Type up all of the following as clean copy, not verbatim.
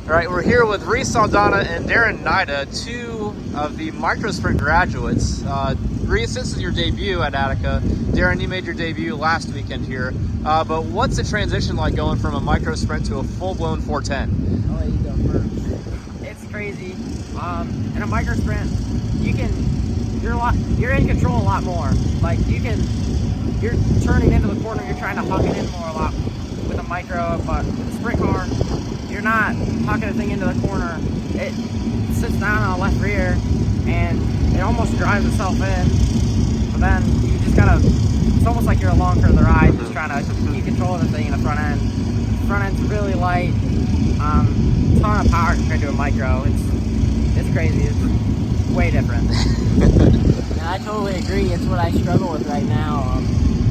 All right, we're here with Reece Saldana and Darin Naida, two of the micro sprint graduates. Reece, this is your debut at Attica. Darin, you made your debut last weekend here. But what's the transition like going from a micro sprint to a full-blown 410? I'll let you go first. It's crazy. In a micro sprint, you're in control a lot more. Like you're turning into the corner, you're trying to huck it in more a lot with a micro, but with a sprint car, you're not hucking a thing into the corner. It sits down on the left rear and it almost drives itself in, but then you just gotta, it's almost like you're along for the ride, just trying to keep control of the thing in the front end. The front end's really light, ton of power compared to a micro. It's crazy, it's way different. Yeah, I totally agree. It's what I struggle with right now.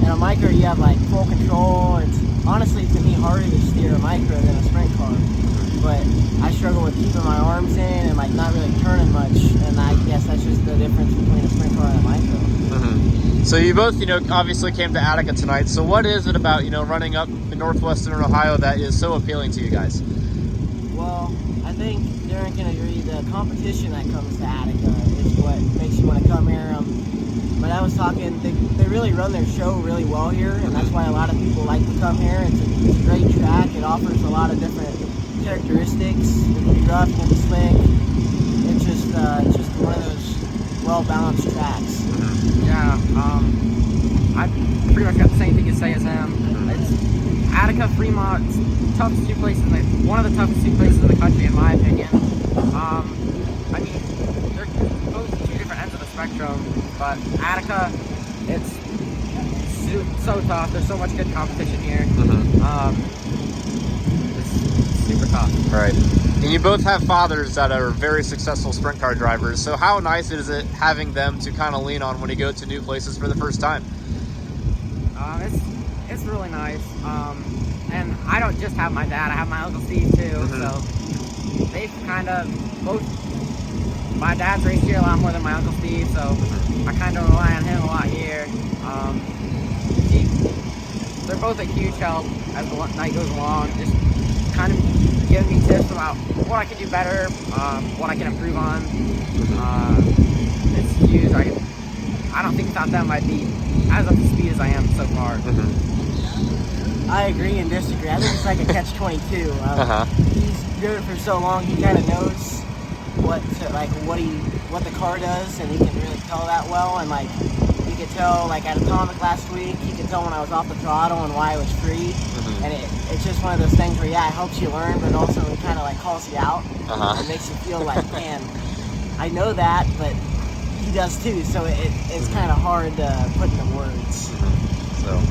In a micro, you have like full control. It's honestly, to me, harder to steer a micro than a sprint car. But I struggle with keeping my arms in and like not really turning much. And I guess that's just the difference between a sprint car and a micro. So you both, obviously came to Attica tonight. So what is it about, running up in northwestern Ohio that is so appealing to you guys? Well, I think Darin can agree. The competition that comes to Attica is what makes you want to come here. But I was talking, they really run their show really well here, and that's why a lot of people like to come here. It's a great track. It offers a lot of different characteristics. It can be rough, it can be slick. It's just one of those well-balanced tracks. Yeah, I pretty much got the same thing to say as him. It's Attica, Fremont, toughest two places, one of the toughest two places in the country, in my opinion. I mean, they're both two different ends of the spectrum, but Attica, it's so tough. There's so much good competition here. It's super tough. Right. And you both have fathers that are very successful sprint car drivers. So how nice is it having them to kind of lean on when you go to new places for the first time? It's really nice. And I don't just have my dad, I have my Uncle Steve too. So they kind of both, my dad's raced here a lot more than my Uncle Steve, so I kind of rely on him a lot here. They're both a huge help as the night goes along, just kind of giving me tips about what I can do better, what I can improve on. It's huge. I don't think without them I'd be as up to speed as I am so far. I agree and disagree. I think it's like a catch-22. He's driven for so long, he kind of knows what the car does, and he can really tell that well. And like he could tell, like at Atomic last week, he could tell when I was off the throttle and why I was free. And it's just one of those things where it helps you learn, but also it kind of like calls you out. It makes you feel like, man, I know that, but he does too. So it's kind of hard to put into words. So.